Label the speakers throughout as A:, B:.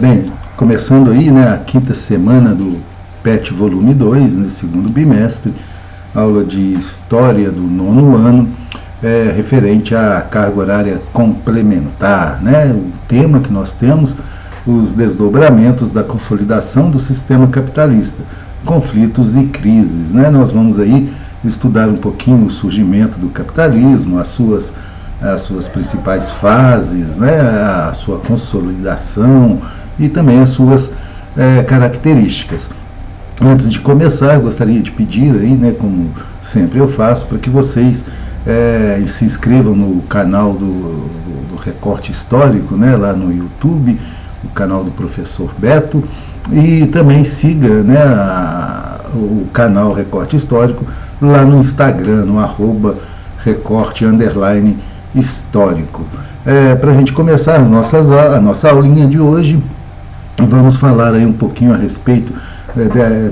A: Bem, começando aí, né, a quinta semana do PET Volume 2, no segundo bimestre, aula de História do nono ano, referente à carga horária complementar, né, o tema que nós temos, os desdobramentos da consolidação do sistema capitalista, conflitos e crises, né, nós vamos aí estudar um pouquinho o surgimento do capitalismo, as suas principais fases, né, a sua consolidação e também as suas características. Antes de começar, eu gostaria de pedir aí, né, como sempre eu faço, para que vocês se inscrevam no canal do Recorte Histórico, né, lá no YouTube, o canal do Professor Beto, e também siga, né, o canal Recorte Histórico lá no Instagram, no @recorte_histórico. Para a gente começar a nossa aulinha de hoje, vamos falar aí um pouquinho a respeito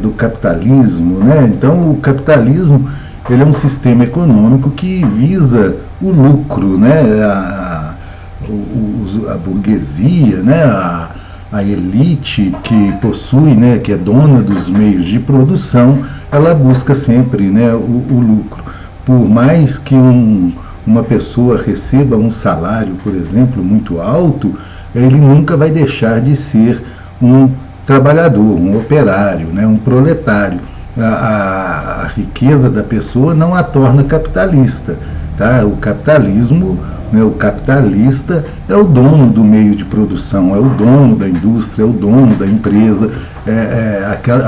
A: do capitalismo, né? Então, o capitalismo, ele é um sistema econômico que visa o lucro, né? A burguesia, né? A elite que possui, né, que é dona dos meios de produção, ela busca sempre, né, o lucro. Por mais que uma pessoa receba um salário, por exemplo, muito alto, ele nunca vai deixar de ser um trabalhador, um operário, né, um proletário. A riqueza da pessoa não a torna capitalista. Tá? O capitalismo, né, o capitalista é o dono do meio de produção, é o dono da indústria, é o dono da empresa,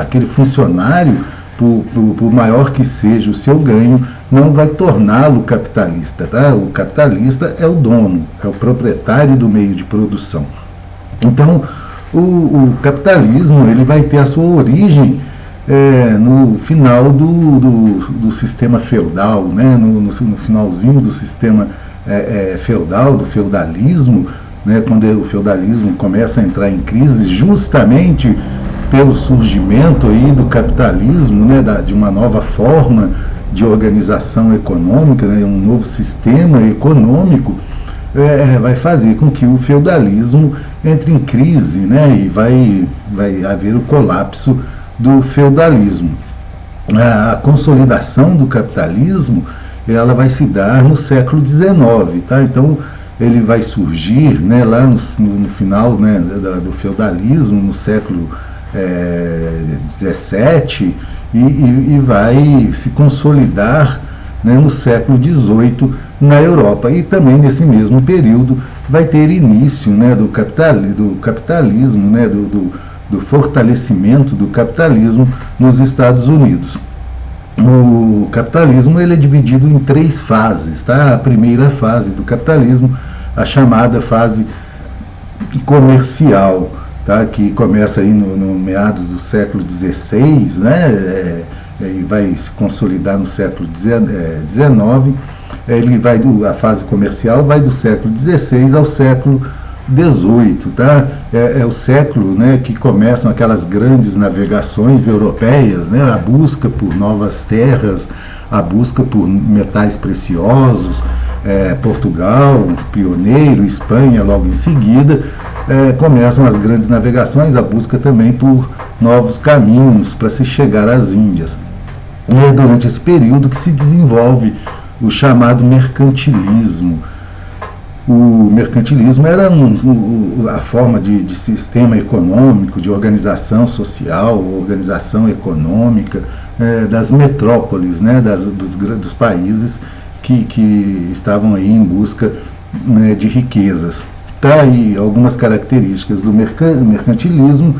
A: aquele funcionário, por maior que seja o seu ganho, não vai torná-lo capitalista. Tá? O capitalista é o dono, é o proprietário do meio de produção. Então, o capitalismo, ele vai ter a sua origem no final do sistema feudal, né? no finalzinho do sistema feudal, do feudalismo, né? Quando o feudalismo começa a entrar em crise, justamente pelo surgimento aí do capitalismo, né? De uma nova forma de organização econômica, né? Um novo sistema econômico, vai fazer com que o feudalismo entre em crise, né? E vai haver o colapso do feudalismo. A consolidação do capitalismo, ela vai se dar no século XIX, tá? Então ele vai surgir, né, lá no final, né, do feudalismo, no século XVII, e vai se consolidar, né, no século XVIII na Europa. E também nesse mesmo período vai ter início, né, do capitalismo, né, do fortalecimento do capitalismo nos Estados Unidos. O capitalismo, ele é dividido em 3 fases, tá? A primeira fase do capitalismo, a chamada fase comercial, tá? Que começa aí no meados do século XVI, né? E vai se consolidar no século XIX. A fase comercial vai do século XVI ao século XVIII, tá? É o século, né, que começam aquelas grandes navegações europeias, né, a busca por novas terras, a busca por metais preciosos, Portugal, pioneiro, Espanha logo em seguida, começam as grandes navegações, a busca também por novos caminhos para se chegar às Índias. E é durante esse período que se desenvolve o chamado mercantilismo. O mercantilismo era a forma de sistema econômico, de organização social, organização econômica das metrópoles, né, dos países que estavam aí em busca, né, de riquezas. Tá aí algumas características do mercantilismo: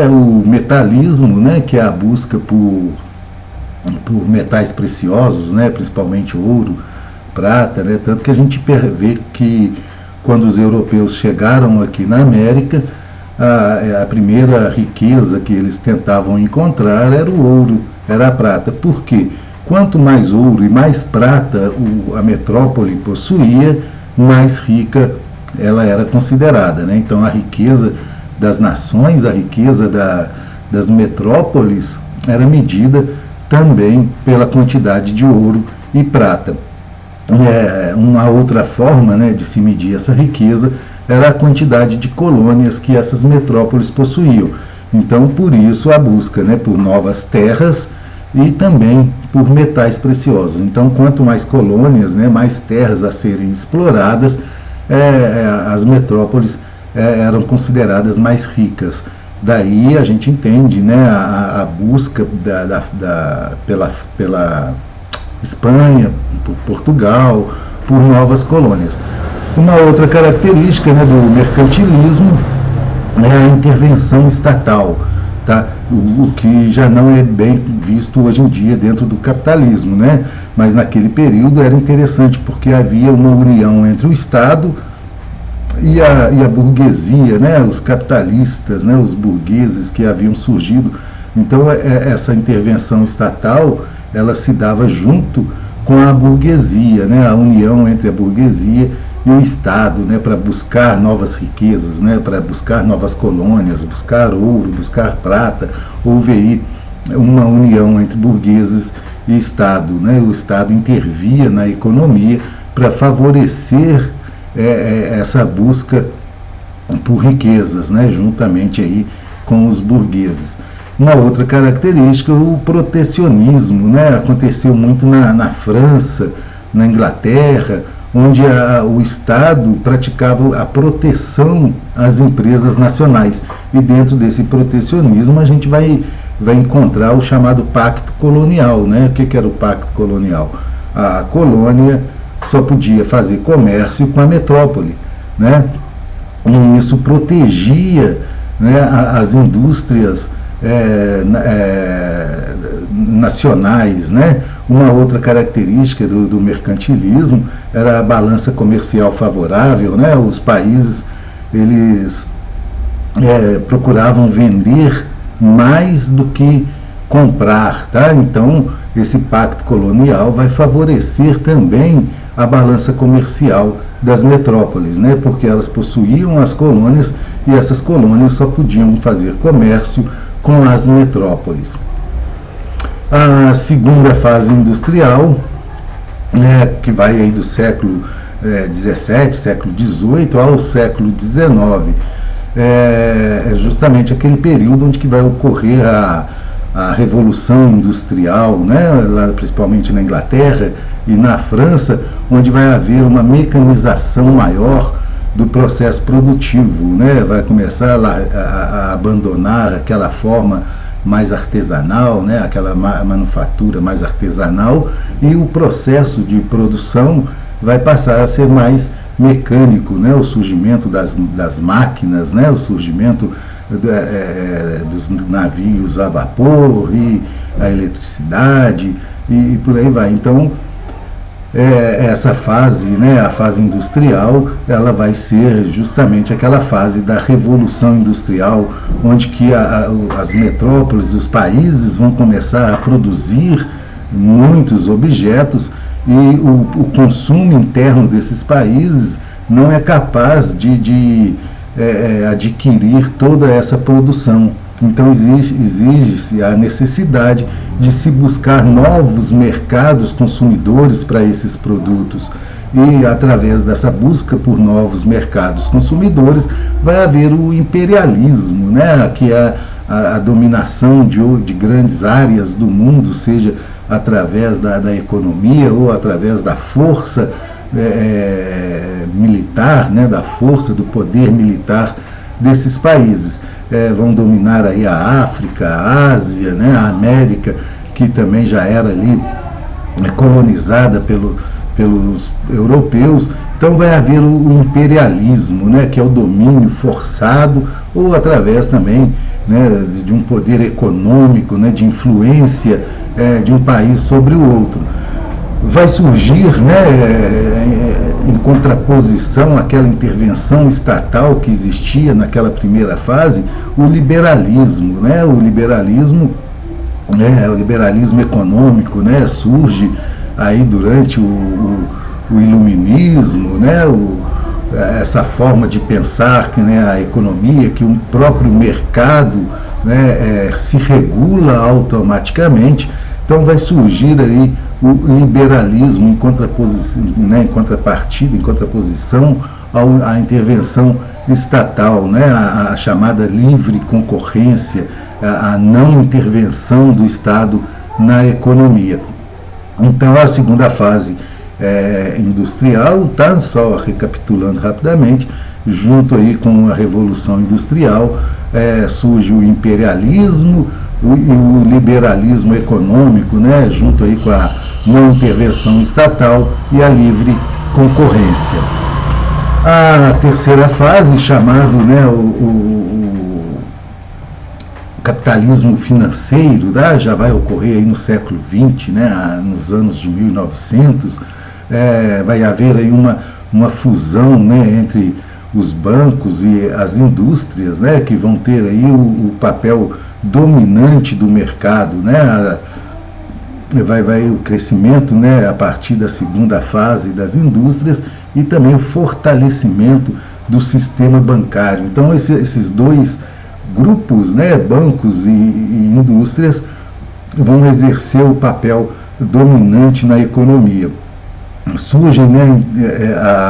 A: o metalismo, né, que é a busca por metais preciosos, né, principalmente ouro, prata, né? Tanto que a gente vê que quando os europeus chegaram aqui na América, a primeira riqueza que eles tentavam encontrar era o ouro, era a prata. Por quê? Quanto mais ouro e mais prata a metrópole possuía, mais rica ela era considerada, né? Então a riqueza das nações, a riqueza das metrópoles era medida também pela quantidade de ouro e prata. Uma outra forma, né, de se medir essa riqueza era a quantidade de colônias que essas metrópoles possuíam. Então, por isso, a busca, né, por novas terras e também por metais preciosos. Então, quanto mais colônias, né, mais terras a serem exploradas, as metrópoles eram consideradas mais ricas. Daí a gente entende, né, a busca pela Espanha, por Portugal, por novas colônias. Uma outra característica, né, do mercantilismo é a intervenção estatal, tá? O que já não é bem visto hoje em dia dentro do capitalismo, né? Mas naquele período era interessante porque havia uma união entre o Estado e a burguesia, né? Os capitalistas, né? Os burgueses que haviam surgido. Então essa intervenção estatal ela se dava junto com a burguesia, né? A união entre a burguesia e o Estado, né, para buscar novas riquezas, né, para buscar novas colônias, buscar ouro, buscar prata. Houve aí uma união entre burgueses e Estado, né? O Estado intervia na economia para favorecer essa busca por riquezas, né, juntamente aí com os burgueses. Uma outra característica, o protecionismo, né, aconteceu muito na França, na Inglaterra, onde o Estado praticava a proteção às empresas nacionais. E dentro desse protecionismo a gente vai encontrar o chamado pacto colonial, né? O que era o pacto colonial? A colônia só podia fazer comércio com a metrópole, né? E isso protegia, né, as indústrias nacionais, né? Uma outra característica do mercantilismo era a balança comercial favorável, né? Os países eles procuravam vender mais do que comprar, tá? Então esse pacto colonial vai favorecer também a balança comercial das metrópoles, né? Porque elas possuíam as colônias e essas colônias só podiam fazer comércio com as metrópoles. A segunda fase industrial, né, que vai aí do século XVII, século XVIII ao século XIX, é justamente aquele período onde que vai ocorrer a Revolução Industrial, né, lá, principalmente na Inglaterra e na França, onde vai haver uma mecanização maior do processo produtivo, né, vai começar a abandonar aquela forma mais artesanal, né, aquela manufatura mais artesanal, e o processo de produção vai passar a ser mais mecânico, né, o surgimento das máquinas, né, o surgimento dos navios a vapor e a eletricidade e por aí vai. Então essa fase, né, a fase industrial, ela vai ser justamente aquela fase da revolução industrial, onde que as metrópoles, os países vão começar a produzir muitos objetos e o consumo interno desses países não é capaz de adquirir toda essa produção. Então exige-se a necessidade de se buscar novos mercados consumidores para esses produtos. E através dessa busca por novos mercados consumidores vai haver o imperialismo, né? Que é a dominação de grandes áreas do mundo, seja através da economia ou através da força militar, né? Da força, do poder militar desses países. Vão dominar aí a África, a Ásia, né, a América, que também já era ali colonizada pelos europeus. Então vai haver o imperialismo, né, que é o domínio forçado ou através também, né, de um poder econômico, né, de influência de um país sobre o outro. Vai surgir, né, em contraposição àquela intervenção estatal que existia naquela primeira fase, o liberalismo, né, o liberalismo econômico, né, surge aí durante o iluminismo, né, essa forma de pensar que, né, a economia, que o próprio mercado, né, se regula automaticamente. Então vai surgir aí o liberalismo em contraposição, né, em contraposição à intervenção estatal, né, a chamada livre concorrência, a não intervenção do Estado na economia. Então a segunda fase industrial, tá? Só recapitulando rapidamente, junto aí com a Revolução Industrial, surge o imperialismo e o liberalismo econômico, né? Junto aí com a não intervenção estatal e a livre concorrência. A terceira fase, chamado, né, o capitalismo financeiro, tá? Já vai ocorrer aí no século XX, né? Nos anos de 1900, vai haver aí uma fusão, né, entre os bancos e as indústrias, né, que vão ter aí o papel dominante do mercado, né? Vai o crescimento, né, a partir da segunda fase das indústrias e também o fortalecimento do sistema bancário. Então esses dois grupos, né, bancos e indústrias, vão exercer o papel dominante na economia. Surge, né,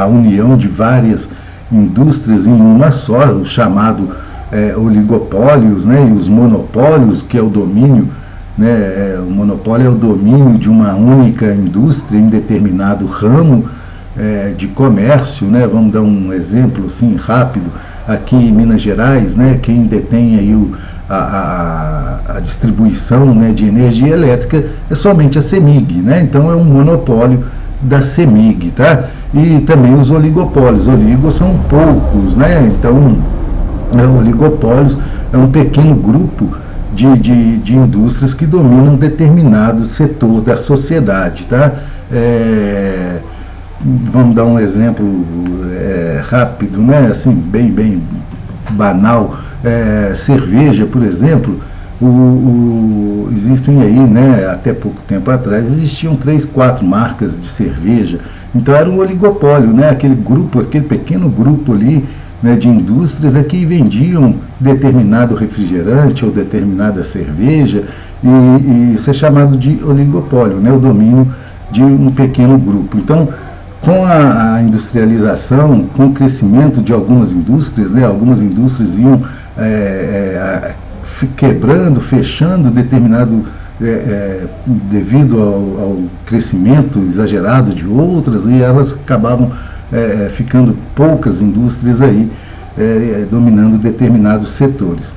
A: a união de várias indústrias em uma só, o chamado oligopólios, né, e os monopólios, que é o domínio, né, o monopólio é o domínio de uma única indústria em determinado ramo de comércio, né. Vamos dar um exemplo assim rápido. Aqui em Minas Gerais, né, quem detém aí a distribuição, né, de energia elétrica é somente a CEMIG, né. Então é um monopólio da CEMIG, tá? E também os oligopólios. Oligos são poucos, né? Então, oligopólios é um pequeno grupo de indústrias que dominam determinado setor da sociedade, tá? Vamos dar um exemplo rápido, né? Assim, bem banal. Cerveja, por exemplo. Existem aí, né, até pouco tempo atrás, existiam 3, 4 marcas de cerveja. Então era um oligopólio, né, aquele pequeno grupo ali, né, de indústrias que vendiam determinado refrigerante ou determinada cerveja, e isso é chamado de oligopólio, né, o domínio de um pequeno grupo. Então, com a industrialização, com o crescimento de algumas indústrias, né, algumas indústrias iam quebrando, fechando determinado, devido ao crescimento exagerado de outras, e elas acabavam ficando poucas indústrias aí dominando determinados setores.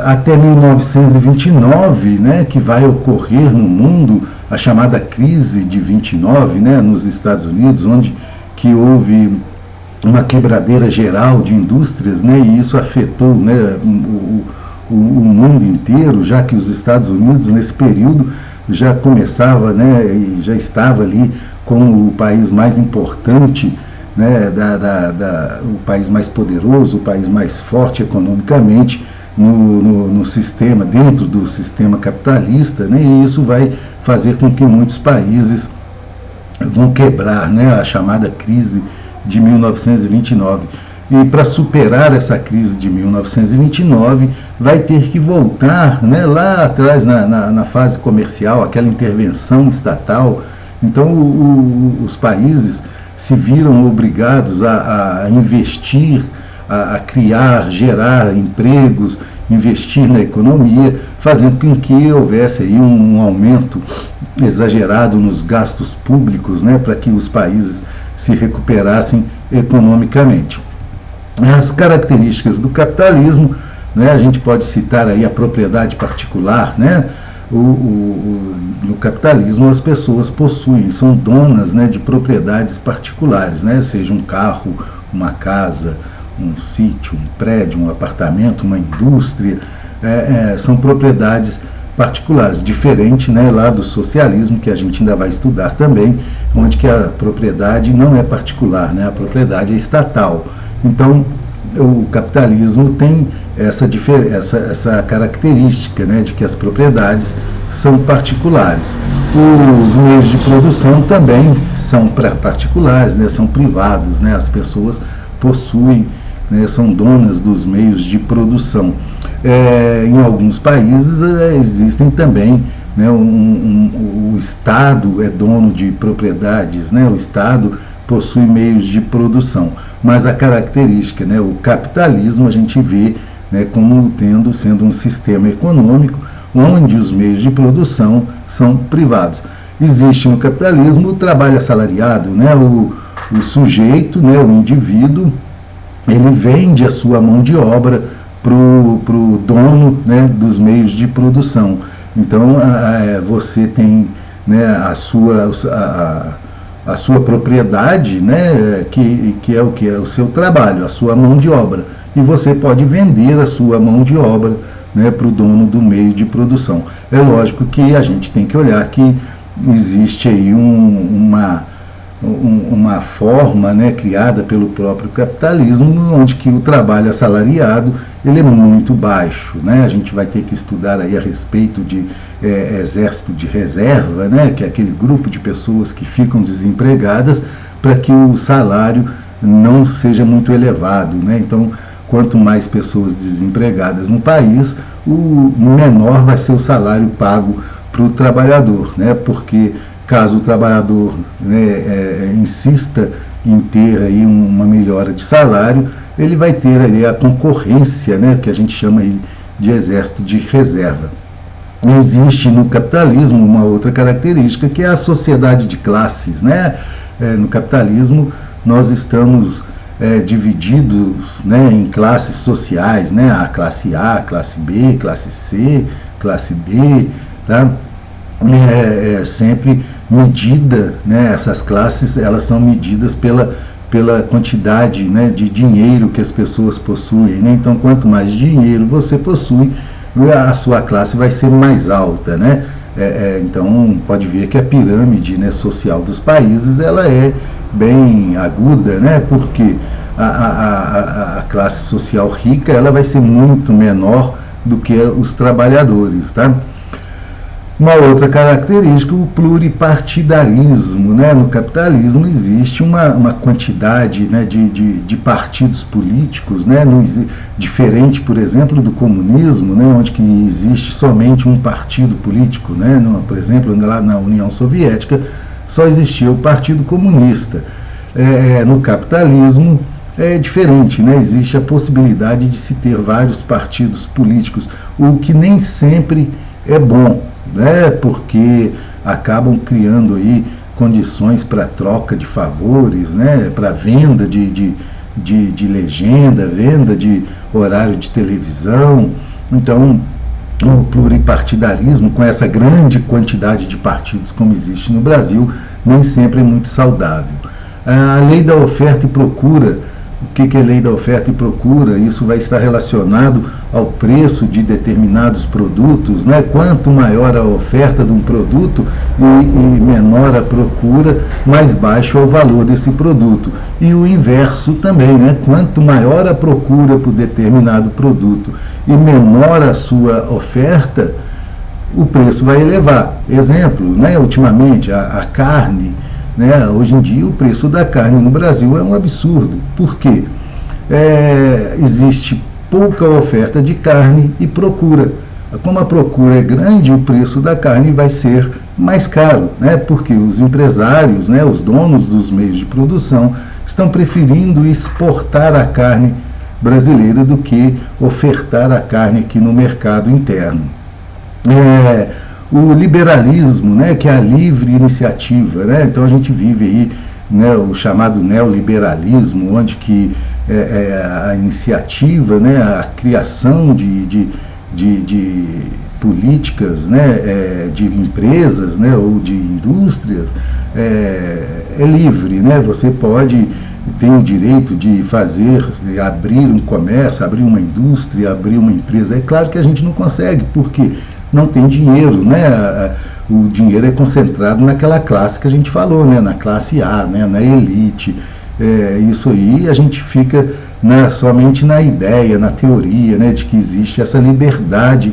A: Até 1929, né, que vai ocorrer no mundo a chamada crise de 29, né, nos Estados Unidos, onde que houve uma quebradeira geral de indústrias, né, e isso afetou, né, o mundo inteiro, já que os Estados Unidos nesse período já começava, né, e já estava ali como o país mais importante, né, o país mais poderoso, o país mais forte economicamente no sistema, dentro do sistema capitalista, né, e isso vai fazer com que muitos países vão quebrar, né, a chamada crise de 1929. E para superar essa crise de 1929, vai ter que voltar, né, lá atrás na fase comercial, aquela intervenção estatal. Então os países se viram obrigados a investir, a criar, gerar empregos, investir na economia, fazendo com que houvesse aí um aumento exagerado nos gastos públicos, né, para que os países se recuperassem economicamente. As características do capitalismo, né, a gente pode citar aí a propriedade particular, né? No capitalismo as pessoas possuem, são donas, né, de propriedades particulares, né, seja um carro, uma casa, um sítio, um prédio, um apartamento, uma indústria, são propriedades particulares, diferente, né, lá do socialismo, que a gente ainda vai estudar também, onde que a propriedade não é particular, né, a propriedade é estatal. Então, o capitalismo tem essa característica, né, de que as propriedades são particulares. Os meios de produção também são particulares, né, são privados, né, as pessoas possuem né, são donas dos meios de produção. Em alguns países existem também, né, o Estado é dono de propriedades, né, o Estado possui meios de produção, mas a característica, né, o capitalismo a gente vê, né, como sendo um sistema econômico onde os meios de produção são privados. Existe no capitalismo o trabalho assalariado, né, o sujeito, né, o indivíduo, ele vende a sua mão de obra para o dono, né, dos meios de produção. Então, você tem, né, a sua propriedade, né, que é o que? É o seu trabalho, a sua mão de obra. E você pode vender a sua mão de obra, né, para o dono do meio de produção. É lógico que a gente tem que olhar que existe aí uma forma, né, criada pelo próprio capitalismo, onde que o trabalho assalariado ele é muito baixo, né? A gente vai ter que estudar aí a respeito de exército de reserva, né, que é aquele grupo de pessoas que ficam desempregadas para que o salário não seja muito elevado, né? Então, quanto mais pessoas desempregadas no país, o menor vai ser o salário pago para o trabalhador, né? Porque caso o trabalhador, né, insista em ter aí uma melhora de salário, ele vai ter aí a concorrência, né, que a gente chama aí de exército de reserva. Existe no capitalismo uma outra característica que é a sociedade de classes, né? No capitalismo nós estamos divididos, né, em classes sociais, né? A classe A, classe B, classe C, classe D, tá? Sempre medida, né, essas classes elas são medidas pela quantidade, né, de dinheiro que as pessoas possuem, né? Então, quanto mais dinheiro você possui, a sua classe vai ser mais alta, né? Então, pode ver que a pirâmide, né, social dos países ela é bem aguda, né? Porque a classe social rica ela vai ser muito menor do que os trabalhadores, tá? Uma outra característica, o pluripartidarismo, né? No capitalismo existe uma quantidade, né, de partidos políticos, né? Diferente, por exemplo, do comunismo, né, onde que existe somente um partido político, né? Por exemplo, lá na União Soviética só existia o Partido Comunista. No capitalismo é diferente, né? Existe a possibilidade de se ter vários partidos políticos, o que nem sempre é bom, né? Porque acabam criando aí condições para troca de favores, né? Para venda de legenda, venda de horário de televisão. Então, o pluripartidarismo, com essa grande quantidade de partidos como existe no Brasil, nem sempre é muito saudável. A lei da oferta e procura. O que é lei da oferta e procura? Isso vai estar relacionado ao preço de determinados produtos, né? Quanto maior a oferta de um produto e menor a procura, mais baixo é o valor desse produto. E o inverso também, né? Quanto maior a procura por determinado produto e menor a sua oferta, o preço vai elevar. Exemplo, né? Ultimamente a carne, né? Hoje em dia o preço da carne no Brasil é um absurdo. Por quê? Existe pouca oferta de carne e procura. Como a procura é grande, o preço da carne vai ser mais caro, né? Porque os empresários, né, os donos dos meios de produção, estão preferindo exportar a carne brasileira do que ofertar a carne aqui no mercado interno. O liberalismo, né, que é a livre iniciativa, né? Então a gente vive aí, né, o chamado neoliberalismo, onde que a iniciativa, né, a criação de políticas, né, de empresas, né, ou de indústrias é livre, né? Você tem o direito de abrir um comércio, abrir uma indústria, abrir uma empresa. É claro que a gente não consegue, porque não tem dinheiro, né? O dinheiro é concentrado naquela classe que a gente falou, né? Na classe A, né? Na elite. Isso aí a gente fica somente na ideia, na teoria, né? De que existe essa liberdade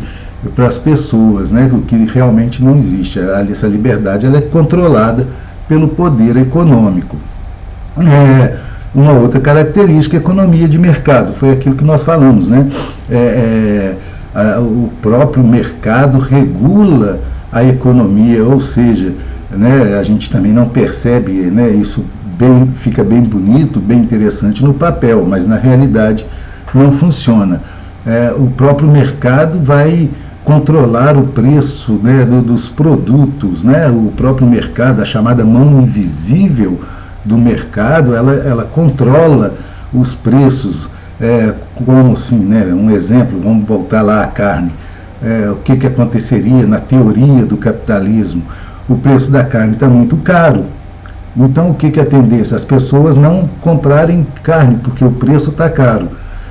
A: para as pessoas, né? O que realmente não existe. Essa liberdade ela é controlada pelo poder econômico. uma outra característica, economia de mercado, foi aquilo que nós falamos, né? O próprio mercado regula a economia, ou seja, né, a gente também não percebe, né, isso fica bem bonito, bem interessante no papel, mas na realidade não funciona. O próprio mercado vai controlar o preço, né, dos produtos, né? O próprio mercado, a chamada mão invisível do mercado, ela controla os preços, como assim, né? Um exemplo, vamos voltar lá à carne. O que aconteceria na teoria do capitalismo? O preço da carne está muito caro. Então, o que é a tendência? As pessoas não comprarem carne, porque o preço está caro.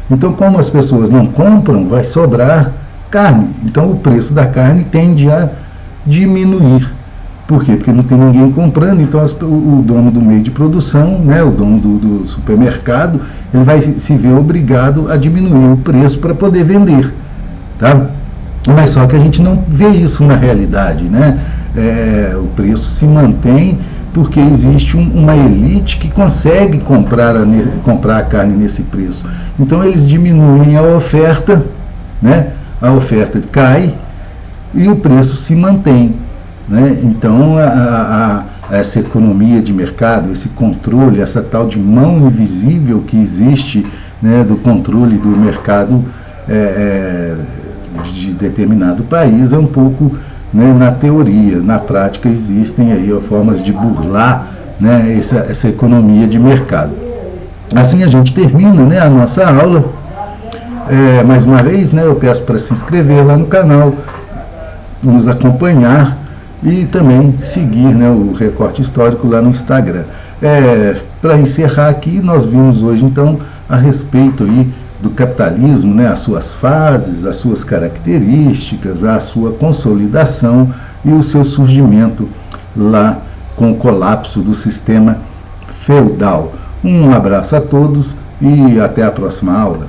A: Então, como as pessoas não compram, vai sobrar carne. Então, o preço da carne tende a diminuir. Por quê? Porque não tem ninguém comprando, então o dono do meio de produção, né, o dono do supermercado, ele vai se ver obrigado a diminuir o preço para poder vender. Tá? Mas só que a gente não vê isso na realidade, né? O preço se mantém porque existe uma elite que consegue comprar a carne nesse preço. Então eles diminuem a oferta, né? A oferta cai e o preço se mantém, né? Então essa economia de mercado, esse controle, essa tal de mão invisível que existe, né, do controle do mercado de determinado país, é um pouco, né, na teoria. Na prática existem aí formas de burlar, né, essa economia de mercado. Assim a gente termina, né, a nossa aula. Mais uma vez, né, eu peço para se inscrever lá no canal, nos acompanhar e também seguir, né, o Recorte Histórico lá no Instagram. Para encerrar aqui, nós vimos hoje então a respeito aí do capitalismo, né, as suas fases, as suas características, a sua consolidação e o seu surgimento lá com o colapso do sistema feudal. Um abraço a todos e até a próxima aula.